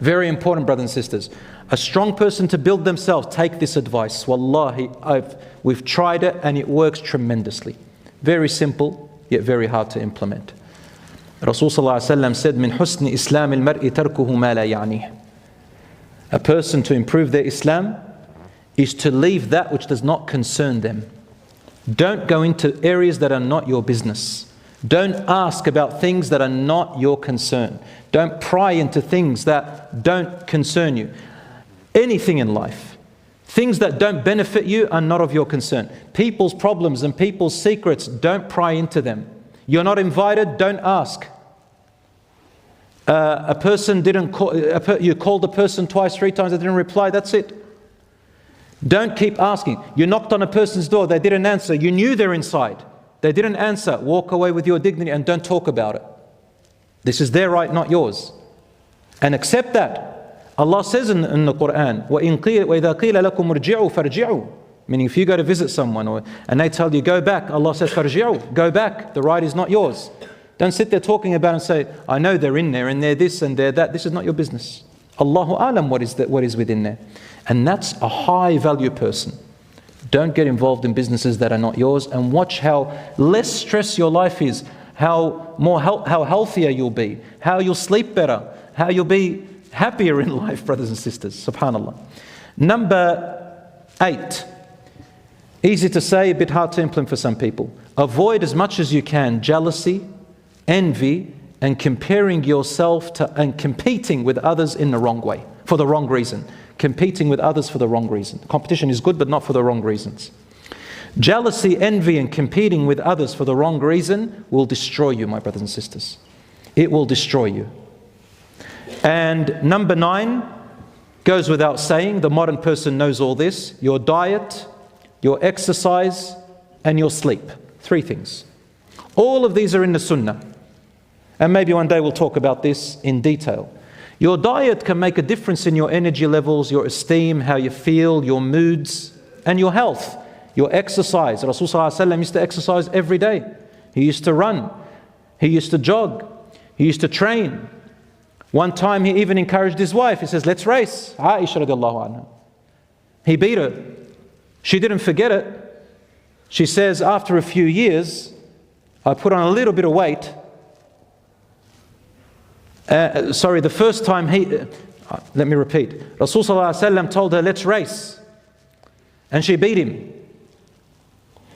Very important, brothers and sisters. A strong person to build themselves, take this advice. Wallahi, we've tried it and it works tremendously. Very simple, yet very hard to implement. Rasul sallallahu alaihi wasallam said, "Min husni Islam al-mar'i tarkuhu ma la ya'nih." A person to improve their Islam is to leave that which does not concern them. Don't go into areas that are not your business. Don't ask about things that are not your concern. Don't pry into things that don't concern you. Anything in life, things that don't benefit you are not of your concern. People's problems and people's secrets, don't pry into them. You're not invited, don't ask. A person didn't call, you called a person twice, 3 times, they didn't reply, that's it. Don't keep asking. You knocked on a person's door, they didn't answer. You knew they're inside. They didn't answer. Walk away with your dignity and don't talk about it. This is their right, not yours. And accept that. Allah says in the Quran, وَإِذَا قِيلَ لَكُمْ ارْجِعُوا فَارْجِعُوا. Meaning if you go to visit someone and they tell you, go back, Allah says, فَارْجِعُوا. Go back. The right is not yours. Don't sit there talking about it and say, I know they're in there and they're this and they're that. This is not your business. Allahu alam what is within there. And that's a high value person. Don't get involved in businesses that are not yours, and watch how less stress your life is, how healthier you'll be, how you'll sleep better, how you'll be happier in life, brothers and sisters. Subhanallah. Number 8. Easy to say, a bit hard to implement for some people. Avoid as much as you can jealousy, envy, and comparing yourself to and competing with others in the wrong way, for the wrong reason. Competing with others for the wrong reason. Competition is good, but not for the wrong reasons. Jealousy, envy, and competing with others for the wrong reason will destroy you, my brothers and sisters. It will destroy you. And number 9 goes without saying. The modern person knows all this. Your diet, your exercise, and your sleep. 3 things. All of these are in the Sunnah. And maybe one day we'll talk about this in detail. Your diet can make a difference in your energy levels, your esteem, how you feel, your moods, and your health. Your exercise. Rasul sallallahu alaihi wasallam used to exercise every day. He used to run. He used to jog. He used to train. One time he even encouraged his wife. He says, let's race. Aisha radiallahu anha. He beat her. She didn't forget it. She says, after a few years, I put on a little bit of weight. The first time let me repeat. Rasul sallallahu alaihi wasallam told her, let's race. And she beat him.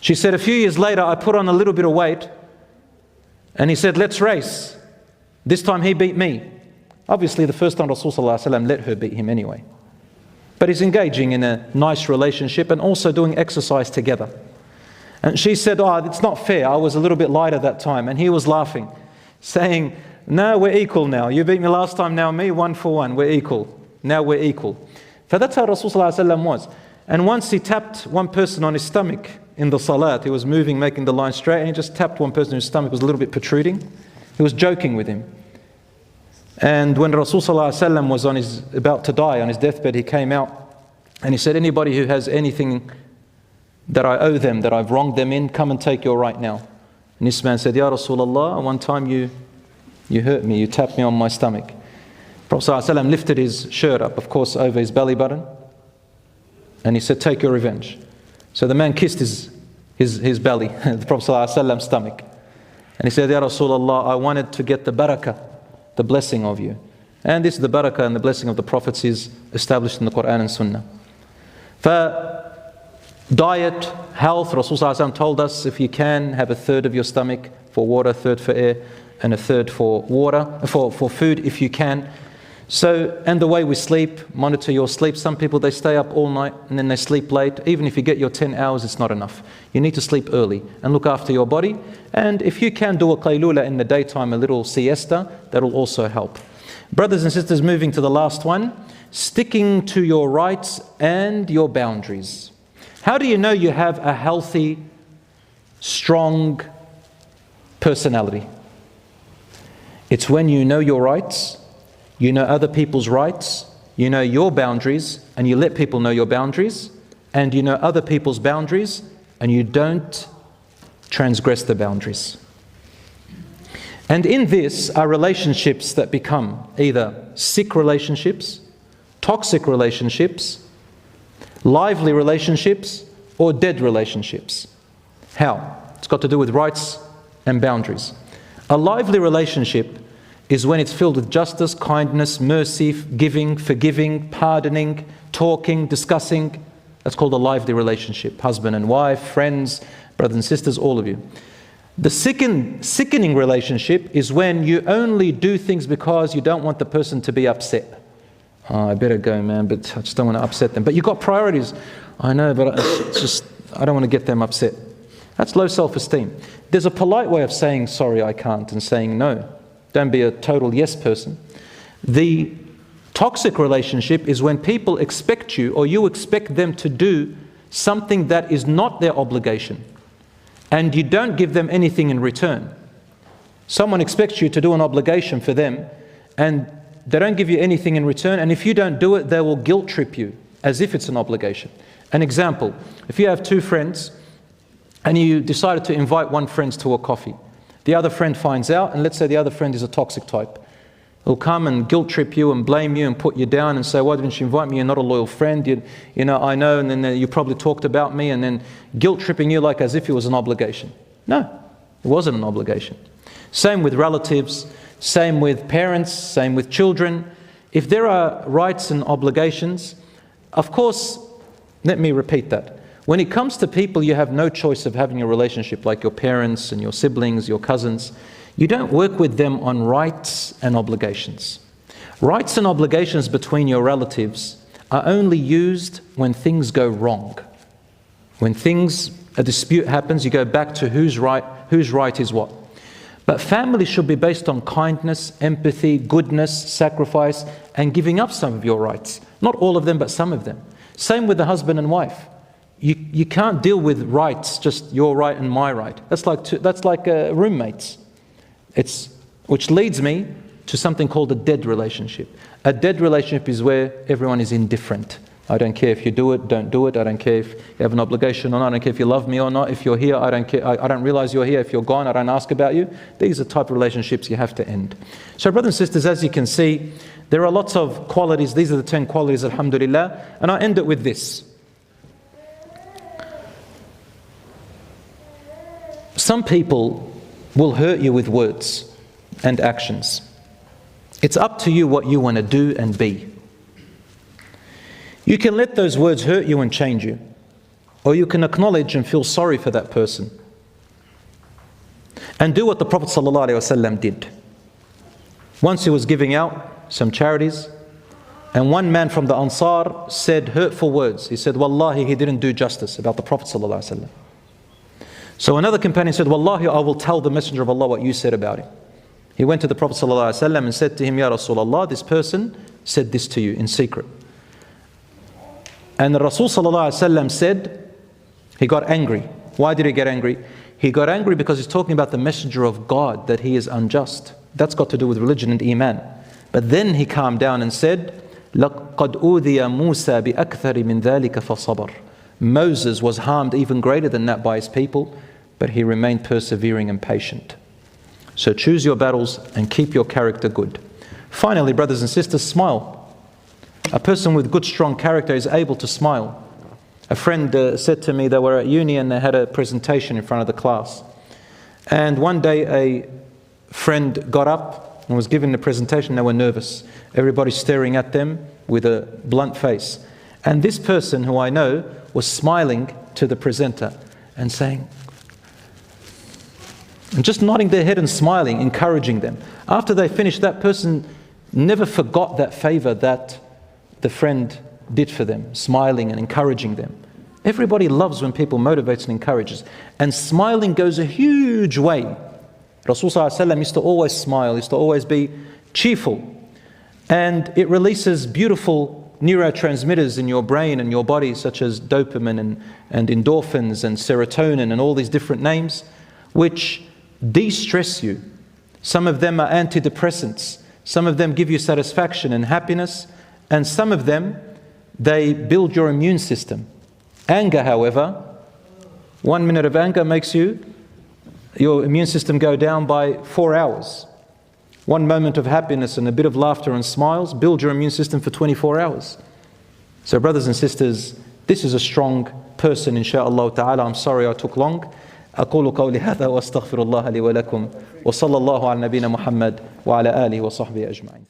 She said, a few years later, I put on a little bit of weight. And he said, let's race. This time he beat me. Obviously, the first time Rasul sallallahu alaihi wasallam let her beat him anyway. But he's engaging in a nice relationship and also doing exercise together. And she said, it's not fair. I was a little bit lighter that time. And he was laughing, saying, no, we're equal now. You beat me last time, now me, 1 for 1. We're equal. Now we're equal. So that's how Rasul sallallahu alaihi wasallam was. And once he tapped one person on his stomach in the salat. He was moving, making the line straight, and he just tapped one person whose stomach was a little bit protruding. He was joking with him. And when Rasul sallallahu alaihi wasallam was about to die, on his deathbed, he came out and he said, anybody who has anything that I owe them, that I've wronged them in, come and take your right now. And this man said, Ya Rasulullah, one time you hurt me, you tapped me on my stomach. Prophet sallallahu alaihi wasallam lifted his shirt up, of course, over his belly button, and he said, take your revenge. So the man kissed his belly, the Prophet sallallahu alaihi wasallam's stomach. And he said, Ya Rasulullah, I wanted to get the barakah, the blessing of you. And this is the barakah and the blessing of the prophets is established in the Quran and Sunnah. For diet, health, Rasul sallallahu alaihi wasallam told us, if you can, have a third of your stomach for water, a third for air, and a third for food if you can. So, and the way we sleep, monitor your sleep. Some people, they stay up all night and then they sleep late. Even if you get your 10 hours, it's not enough. You need to sleep early and look after your body. And if you can do a qaylula in the daytime, a little siesta, that'll also help. Brothers and sisters, moving to the last one, sticking to your rights and your boundaries. How do you know you have a healthy, strong personality? It's when you know your rights, you know other people's rights, you know your boundaries, and you let people know your boundaries, and you know other people's boundaries, and you don't transgress the boundaries. And in this are relationships that become either sick relationships, toxic relationships, lively relationships, or dead relationships. How? It's got to do with rights and boundaries. A lively relationship is when it's filled with justice, kindness, mercy, giving, forgiving, pardoning, talking, discussing. That's called a lively relationship. Husband and wife, friends, brothers and sisters, all of you. The sickening relationship is when you only do things because you don't want the person to be upset. Oh, I better go, man, but I just don't want to upset them. But you've got priorities. I know, but I don't want to get them upset. That's low self-esteem. There's a polite way of saying, sorry, I can't, and saying no. Don't be a total yes person. The toxic relationship is when people expect you, or you expect them to do something that is not their obligation, and you don't give them anything in return. Someone expects you to do an obligation for them, and they don't give you anything in return, and if you don't do it, they will guilt trip you as if it's an obligation. An example, if you have two friends, and you decided to invite one friend to a coffee. The other friend finds out, and let's say the other friend is a toxic type. He'll come and guilt trip you and blame you and put you down and say, why didn't you invite me? You're not a loyal friend. You know, I know, and then you probably talked about me, and then guilt tripping you like as if it was an obligation. No, it wasn't an obligation. Same with relatives, same with parents, same with children. If there are rights and obligations, of course, let me repeat that. When it comes to people you have no choice of having a relationship, like your parents and your siblings, your cousins, you don't work with them on rights and obligations. Rights and obligations between your relatives are only used when things go wrong. When a dispute happens, you go back to whose right is what. But family should be based on kindness, empathy, goodness, sacrifice, and giving up some of your rights. Not all of them, but some of them. Same with the husband and wife. You can't deal with rights, just your right and my right. That's like roommates. Which leads me to something called a dead relationship. A dead relationship is where everyone is indifferent. I don't care if you do it, don't do it. I don't care if you have an obligation or not. I don't care if you love me or not. If you're here, I don't care. I don't realize you're here. If you're gone, I don't ask about you. These are the type of relationships you have to end. So brothers and sisters, as you can see, there are lots of qualities. These are the 10 qualities, alhamdulillah. And I end it with this. Some people will hurt you with words and actions. It's up to you what you want to do and be. You can let those words hurt you and change you, or you can acknowledge and feel sorry for that person and do what the Prophet ﷺ did. Once he was giving out some charities, and one man from the Ansar said hurtful words. He said, Wallahi, he didn't do justice about the Prophet ﷺ. So another companion said, Wallahi, I will tell the Messenger of Allah what you said about him. He went to the Prophet ﷺ and said to him, Ya Rasulullah, this person said this to you in secret. And the Rasul ﷺ said, he got angry. Why did he get angry? He got angry because he's talking about the Messenger of God, that he is unjust. That's got to do with religion and iman. But then he calmed down and said, لَقَدْ أُوذِيَ مُوسَى بِأَكْثَرِ مِنْ ذَلِكَ فَصَبَرَ. Moses was harmed even greater than that by his people, but he remained persevering and patient. So choose your battles and keep your character good. Finally, brothers and sisters, smile. A person with good, strong character is able to smile. A friend said to me they were at uni and they had a presentation in front of the class. And one day a friend got up and was giving the presentation. They were nervous. Everybody staring at them with a blunt face. And this person, who I know, was smiling to the presenter and saying, and just nodding their head and smiling, encouraging them. After they finished, that person never forgot that favor that the friend did for them, smiling and encouraging them. Everybody loves when people motivate and encourages. And smiling goes a huge way. Rasul ﷺ used to always smile, used to always be cheerful. And it releases beautiful neurotransmitters in your brain and your body, such as dopamine and endorphins and serotonin and all these different names, which de-stress you. Some of them are antidepressants. Some of them give you satisfaction and happiness. And some of them, they build your immune system. Anger, however, 1 minute of anger makes you your immune system go down by 4 hours. One moment of happiness and a bit of laughter and smiles build your immune system for 24 hours. So brothers and sisters, this is a strong person, insha'Allah ta'ala. I'm sorry I took long. أقول قولي هذا وأستغفر الله لي ولكم وصلى الله على نبينا محمد وعلى آله وصحبه أجمعين.